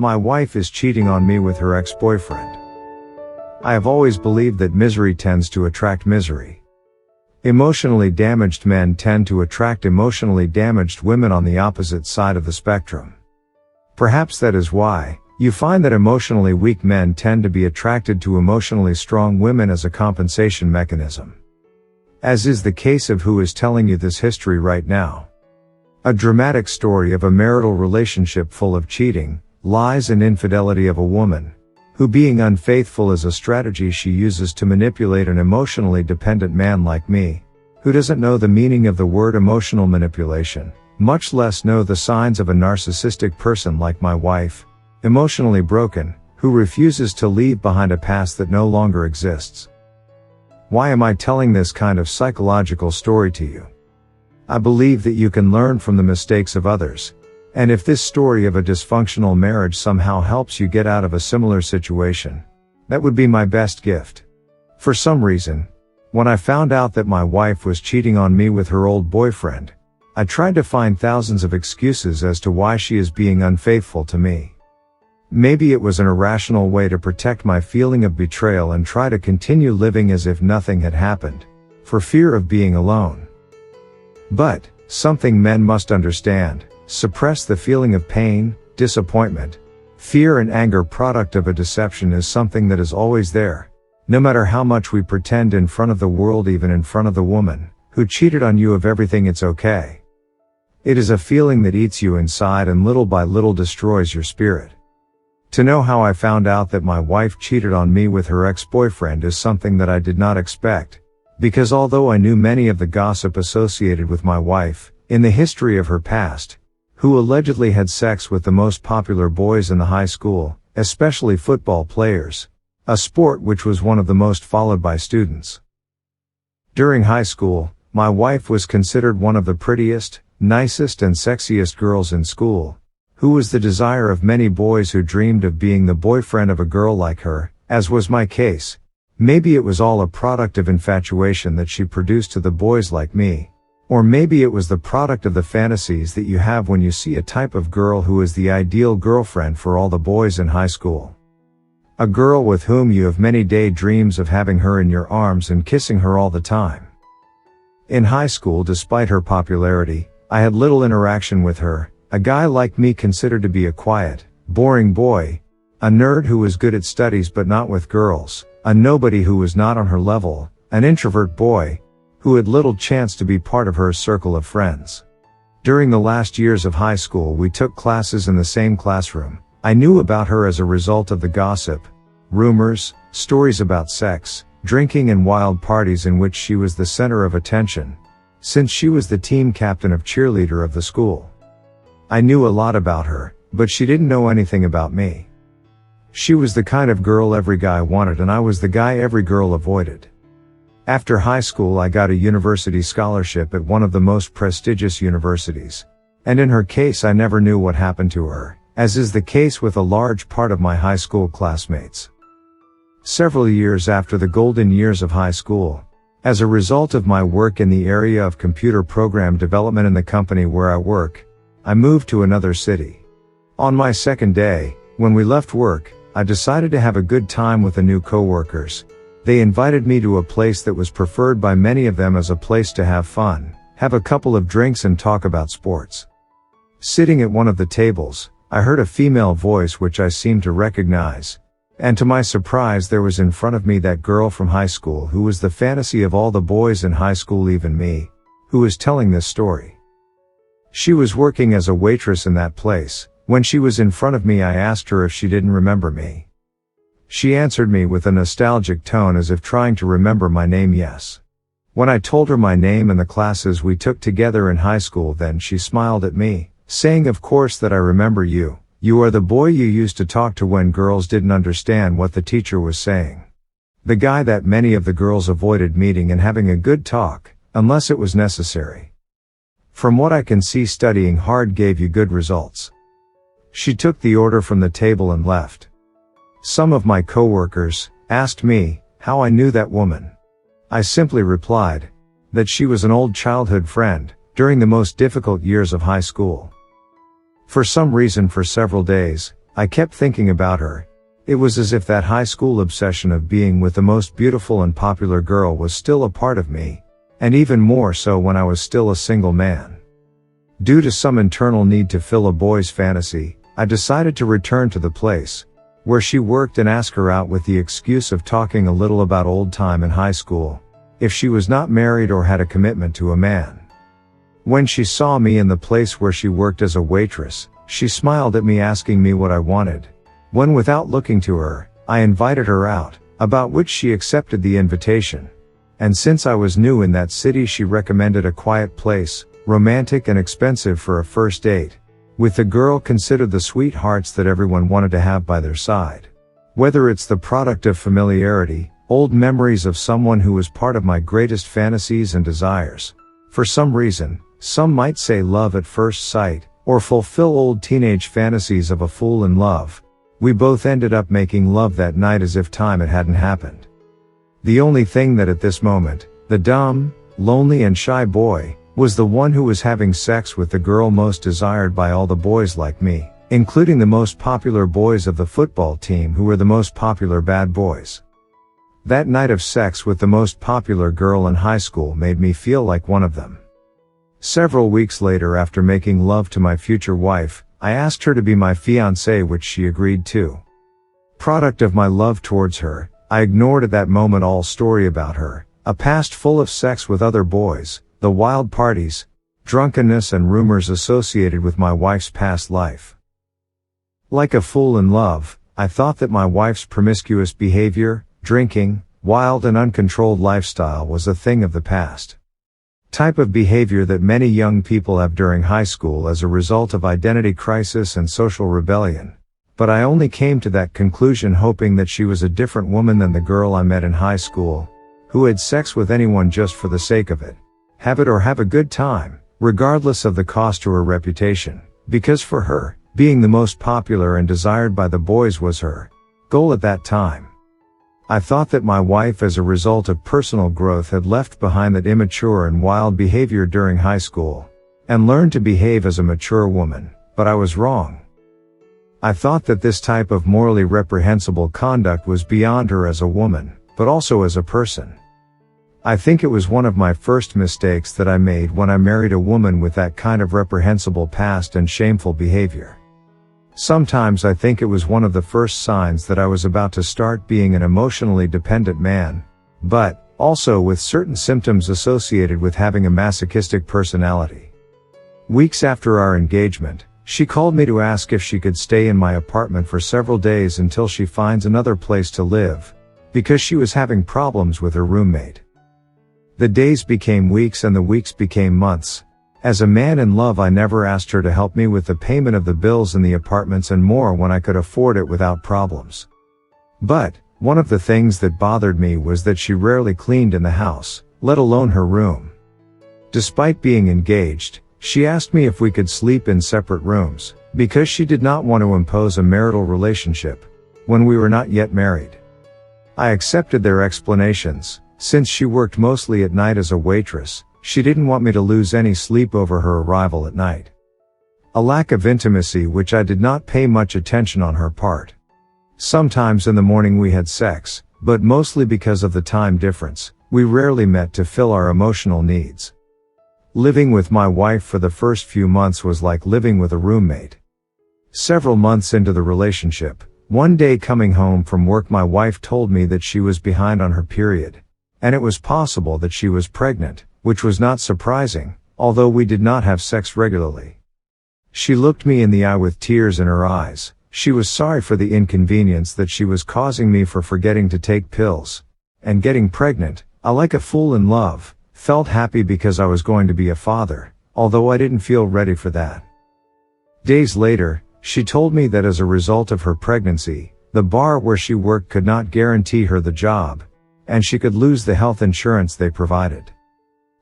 My wife is cheating on me with her ex-boyfriend. I have always believed that misery tends to attract misery. Emotionally damaged men tend to attract emotionally damaged women on the opposite side of the spectrum. Perhaps that is why you find that emotionally weak men tend to be attracted to emotionally strong women as a compensation mechanism. As is the case of who is telling you this history right now. A dramatic story of a marital relationship full of cheating, lies and infidelity of a woman, who being unfaithful is a strategy she uses to manipulate an emotionally dependent man like me, who doesn't know the meaning of the word emotional manipulation, much less know the signs of a narcissistic person like my wife, emotionally broken, who refuses to leave behind a past that no longer exists. Why am I telling this kind of psychological story to you? I believe that you can learn from the mistakes of others. And if this story of a dysfunctional marriage somehow helps you get out of a similar situation, that would be my best gift. For some reason, when I found out that my wife was cheating on me with her old boyfriend, I tried to find thousands of excuses as to why she is being unfaithful to me. Maybe it was an irrational way to protect my feeling of betrayal and try to continue living as if nothing had happened, for fear of being alone. But, something men must understand. Suppress the feeling of pain, disappointment, fear and anger product of a deception is something that is always there, no matter how much we pretend in front of the world, even in front of the woman who cheated on you of everything it's okay. It is a feeling that eats you inside and little by little destroys your spirit. To know how I found out that my wife cheated on me with her ex-boyfriend is something that I did not expect, because although I knew many of the gossip associated with my wife, in the history of her past, who allegedly had sex with the most popular boys in the high school, especially football players, a sport which was one of the most followed by students. During high school, my wife was considered one of the prettiest, nicest and sexiest girls in school, who was the desire of many boys who dreamed of being the boyfriend of a girl like her, as was my case. Maybe it was all a product of infatuation that she produced to the boys like me. Or maybe it was the product of the fantasies that you have when you see a type of girl who is the ideal girlfriend for all the boys in high school. A girl with whom you have many daydreams of having her in your arms and kissing her all the time. In high school, despite her popularity, I had little interaction with her, a guy like me considered to be a quiet, boring boy, a nerd who was good at studies but not with girls, a nobody who was not on her level, an introvert boy, who had little chance to be part of her circle of friends. During the last years of high school we took classes in the same classroom. I knew about her as a result of the gossip, rumors, stories about sex, drinking and wild parties in which she was the center of attention, since she was the team captain of cheerleader of the school. I knew a lot about her, but she didn't know anything about me. She was the kind of girl every guy wanted and I was the guy every girl avoided. After high school I got a university scholarship at one of the most prestigious universities. And in her case I never knew what happened to her, as is the case with a large part of my high school classmates. Several years after the golden years of high school, as a result of my work in the area of computer program development in the company where I work, I moved to another city. On my second day, when we left work, I decided to have a good time with the new coworkers. They invited me to a place that was preferred by many of them as a place to have fun, have a couple of drinks and talk about sports. Sitting at one of the tables, I heard a female voice which I seemed to recognize. And to my surprise there was in front of me that girl from high school who was the fantasy of all the boys in high school, even me, who was telling this story. She was working as a waitress in that place. When she was in front of me I asked her if she didn't remember me. She answered me with a nostalgic tone as if trying to remember my name. Yes. When I told her my name and the classes we took together in high school, then she smiled at me, saying, "Of course that I remember you. You are the boy you used to talk to when girls didn't understand what the teacher was saying. The guy that many of the girls avoided meeting and having a good talk, unless it was necessary. From what I can see, studying hard gave you good results." She took the order from the table and left. Some of my coworkers asked me how I knew that woman. I simply replied that she was an old childhood friend during the most difficult years of high school. For some reason, for several days, I kept thinking about her. It was as if that high school obsession of being with the most beautiful and popular girl was still a part of me, and even more so when I was still a single man. Due to some internal need to fill a boy's fantasy, I decided to return to the place where she worked and ask her out with the excuse of talking a little about old time in high school, if she was not married or had a commitment to a man. When she saw me in the place where she worked as a waitress, she smiled at me asking me what I wanted. When without looking to her, I invited her out, about which she accepted the invitation. And since I was new in that city, she recommended a quiet place, romantic and expensive for a first date, with the girl considered the sweethearts that everyone wanted to have by their side. Whether it's the product of familiarity, old memories of someone who was part of my greatest fantasies and desires, for some reason, some might say love at first sight, or fulfill old teenage fantasies of a fool in love, we both ended up making love that night as if time it hadn't happened. The only thing that at this moment, the dumb, lonely and shy boy, was the one who was having sex with the girl most desired by all the boys like me, including the most popular boys of the football team who were the most popular bad boys. That night of sex with the most popular girl in high school made me feel like one of them. Several weeks later, after making love to my future wife, I asked her to be my fiancée, which she agreed to. Product of my love towards her, I ignored at that moment all story about her, a past full of sex with other boys, the wild parties, drunkenness and rumors associated with my wife's past life. Like a fool in love, I thought that my wife's promiscuous behavior, drinking, wild and uncontrolled lifestyle was a thing of the past. Type of behavior that many young people have during high school as a result of identity crisis and social rebellion. But I only came to that conclusion hoping that she was a different woman than the girl I met in high school, who had sex with anyone just for the sake of it. Have it or have a good time, regardless of the cost to her reputation, because for her, being the most popular and desired by the boys was her goal at that time. I thought that my wife, as a result of personal growth, had left behind that immature and wild behavior during high school, and learned to behave as a mature woman, but I was wrong. I thought that this type of morally reprehensible conduct was beyond her as a woman, but also as a person. I think it was one of my first mistakes that I made when I married a woman with that kind of reprehensible past and shameful behavior. Sometimes I think it was one of the first signs that I was about to start being an emotionally dependent man, but also with certain symptoms associated with having a masochistic personality. Weeks after our engagement, she called me to ask if she could stay in my apartment for several days until she finds another place to live, because she was having problems with her roommate. The days became weeks and the weeks became months. As a man in love, I never asked her to help me with the payment of the bills in the apartments and more when I could afford it without problems. But one of the things that bothered me was that she rarely cleaned in the house, let alone her room. Despite being engaged, she asked me if we could sleep in separate rooms, because she did not want to impose a marital relationship when we were not yet married. I accepted their explanations. Since she worked mostly at night as a waitress, she didn't want me to lose any sleep over her arrival at night. A lack of intimacy which I did not pay much attention on her part. Sometimes in the morning we had sex, but mostly because of the time difference, we rarely met to fill our emotional needs. Living with my wife for the first few months was like living with a roommate. Several months into the relationship, one day coming home from work, my wife told me that she was behind on her period, and it was possible that she was pregnant, which was not surprising, although we did not have sex regularly. She looked me in the eye with tears in her eyes. She was sorry for the inconvenience that she was causing me for forgetting to take pills and getting pregnant. I, like a fool in love, felt happy because I was going to be a father, although I didn't feel ready for that. Days later, she told me that as a result of her pregnancy, the bar where she worked could not guarantee her the job, and she could lose the health insurance they provided.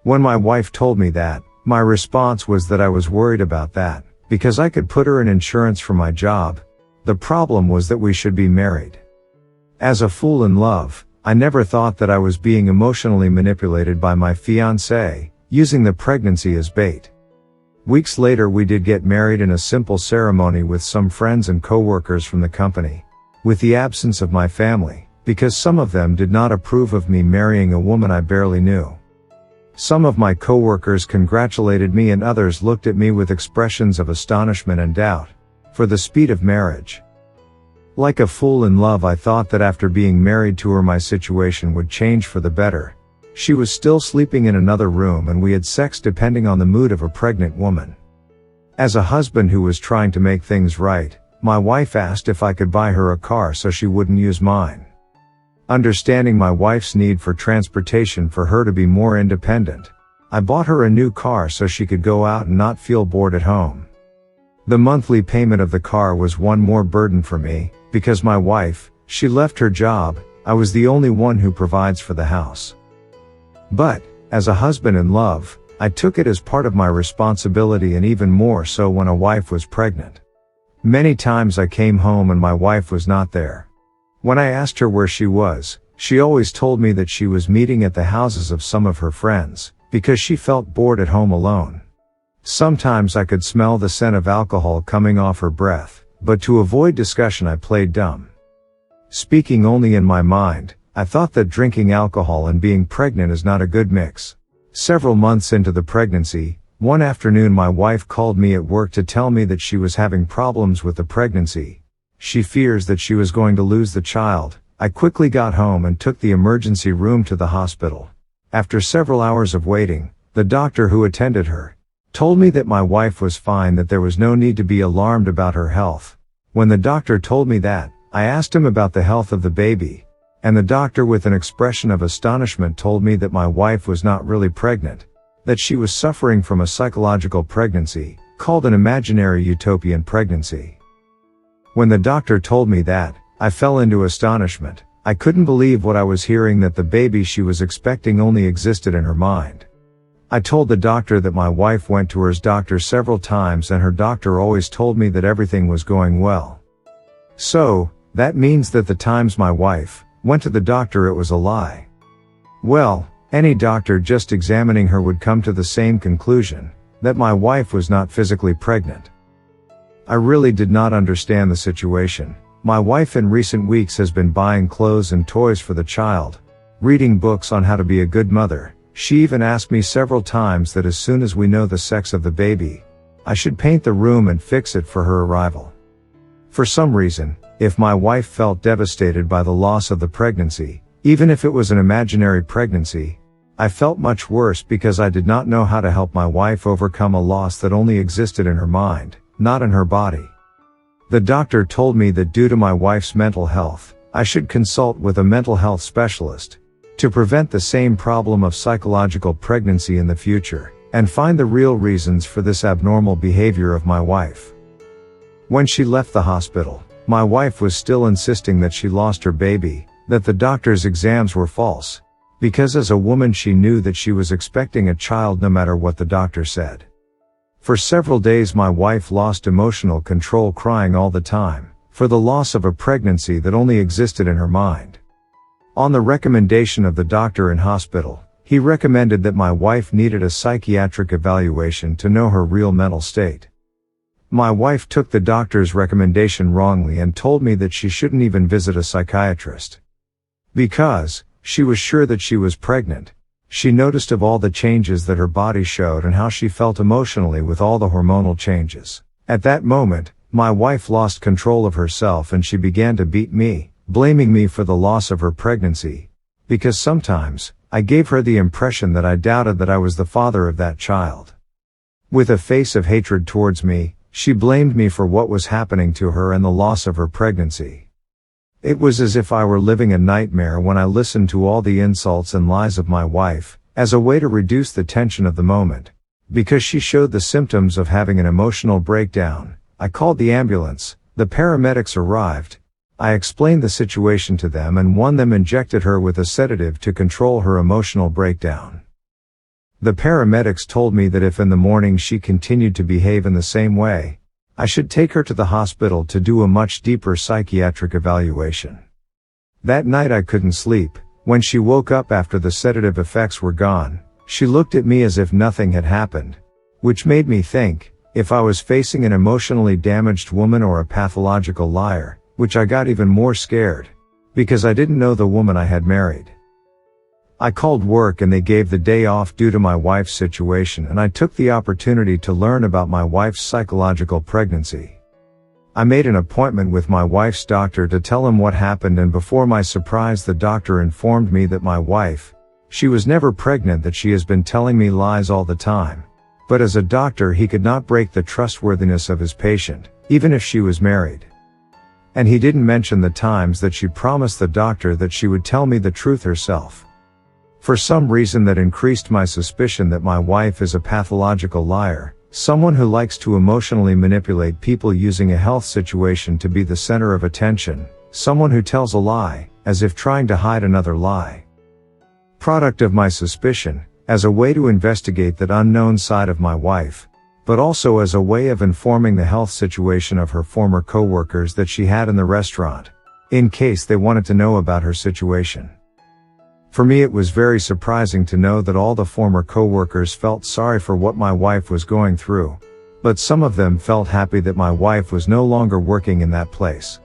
When my wife told me that, my response was that I was worried about that, because I could put her in insurance for my job. The problem was that we should be married. As a fool in love, I never thought that I was being emotionally manipulated by my fiancée, using the pregnancy as bait. Weeks later we did get married in a simple ceremony with some friends and coworkers from the company, with the absence of my family, because some of them did not approve of me marrying a woman I barely knew. Some of my coworkers congratulated me and others looked at me with expressions of astonishment and doubt, for the speed of marriage. Like a fool in love, I thought that after being married to her my situation would change for the better. She was still sleeping in another room and we had sex depending on the mood of a pregnant woman. As a husband who was trying to make things right, my wife asked if I could buy her a car so she wouldn't use mine. Understanding my wife's need for transportation for her to be more independent, I bought her a new car so she could go out and not feel bored at home. The monthly payment of the car was one more burden for me, because my wife, she left her job, I was the only one who provides for the house. But, as a husband in love, I took it as part of my responsibility, and even more so when a wife was pregnant. Many times I came home and my wife was not there. When I asked her where she was, she always told me that she was meeting at the houses of some of her friends, because she felt bored at home alone. Sometimes I could smell the scent of alcohol coming off her breath, but to avoid discussion I played dumb. Speaking only in my mind, I thought that drinking alcohol and being pregnant is not a good mix. Several months into the pregnancy, one afternoon my wife called me at work to tell me that she was having problems with the pregnancy. She fears that she was going to lose the child. I quickly got home and took the emergency room to the hospital. After several hours of waiting, the doctor who attended her told me that my wife was fine, that there was no need to be alarmed about her health. When the doctor told me that, I asked him about the health of the baby, and the doctor with an expression of astonishment told me that my wife was not really pregnant, that she was suffering from a psychological pregnancy, called an imaginary utopian pregnancy. When the doctor told me that, I fell into astonishment. I couldn't believe what I was hearing, that the baby she was expecting only existed in her mind. I told the doctor that my wife went to her doctor several times and her doctor always told me that everything was going well. So, that means that the times my wife went to the doctor it was a lie. Well, any doctor just examining her would come to the same conclusion, that my wife was not physically pregnant. I really did not understand the situation. My wife in recent weeks has been buying clothes and toys for the child, reading books on how to be a good mother. She even asked me several times that as soon as we know the sex of the baby, I should paint the room and fix it for her arrival. For some reason, if my wife felt devastated by the loss of the pregnancy, even if it was an imaginary pregnancy, I felt much worse because I did not know how to help my wife overcome a loss that only existed in her mind, not in her body. The doctor told me that due to my wife's mental health, I should consult with a mental health specialist to prevent the same problem of psychological pregnancy in the future, and find the real reasons for this abnormal behavior of my wife. When she left the hospital, my wife was still insisting that she lost her baby, that the doctor's exams were false, because as a woman she knew that she was expecting a child no matter what the doctor said. For several days my wife lost emotional control, crying all the time, for the loss of a pregnancy that only existed in her mind. On the recommendation of the doctor in hospital, he recommended that my wife needed a psychiatric evaluation to know her real mental state. My wife took the doctor's recommendation wrongly and told me that she shouldn't even visit a psychiatrist, because she was sure that she was pregnant. She noticed of all the changes that her body showed and how she felt emotionally with all the hormonal changes. At that moment, my wife lost control of herself and she began to beat me, blaming me for the loss of her pregnancy, because sometimes I gave her the impression that I doubted that I was the father of that child. With a face of hatred towards me, she blamed me for what was happening to her and the loss of her pregnancy. It was as if I were living a nightmare when I listened to all the insults and lies of my wife, as a way to reduce the tension of the moment. Because she showed the symptoms of having an emotional breakdown, I called the ambulance. The paramedics arrived. I explained the situation to them and one of them injected her with a sedative to control her emotional breakdown. The paramedics told me that if in the morning she continued to behave in the same way, I should take her to the hospital to do a much deeper psychiatric evaluation. That night I couldn't sleep. When she woke up after the sedative effects were gone, she looked at me as if nothing had happened. which made me think, if I was facing an emotionally damaged woman or a pathological liar, which I got even more scared, because I didn't know the woman I had married. I called work and they gave the day off due to my wife's situation, and I took the opportunity to learn about my wife's psychological pregnancy. I made an appointment with my wife's doctor to tell him what happened, and before my surprise the doctor informed me that my wife, she was never pregnant, that she has been telling me lies all the time. But as a doctor he could not break the trustworthiness of his patient, even if she was married. And he didn't mention the times that she promised the doctor that she would tell me the truth herself. For some reason that increased my suspicion that my wife is a pathological liar, someone who likes to emotionally manipulate people using a health situation to be the center of attention, someone who tells a lie, as if trying to hide another lie. Product of my suspicion, as a way to investigate that unknown side of my wife, but also as a way of informing the health situation of her former coworkers that she had in the restaurant, in case they wanted to know about her situation. For me it was very surprising to know that all the former coworkers felt sorry for what my wife was going through, but some of them felt happy that my wife was no longer working in that place.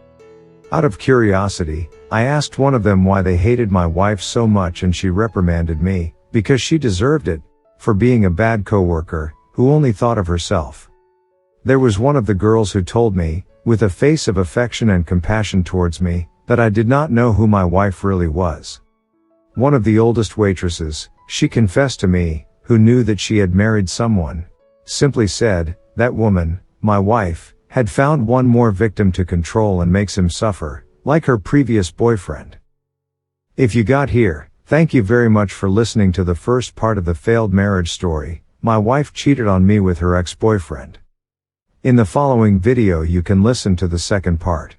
Out of curiosity, I asked one of them why they hated my wife so much, and she reprimanded me, because she deserved it, for being a bad coworker, who only thought of herself. There was one of the girls who told me, with a face of affection and compassion towards me, that I did not know who my wife really was. One of the oldest waitresses, she confessed to me, who knew that she had married someone, simply said, "That woman, my wife, had found one more victim to control and makes him suffer, like her previous boyfriend." If you got here, thank you very much for listening to the first part of the failed marriage story. My wife cheated on me with her ex-boyfriend. In the following video you can listen to the second part.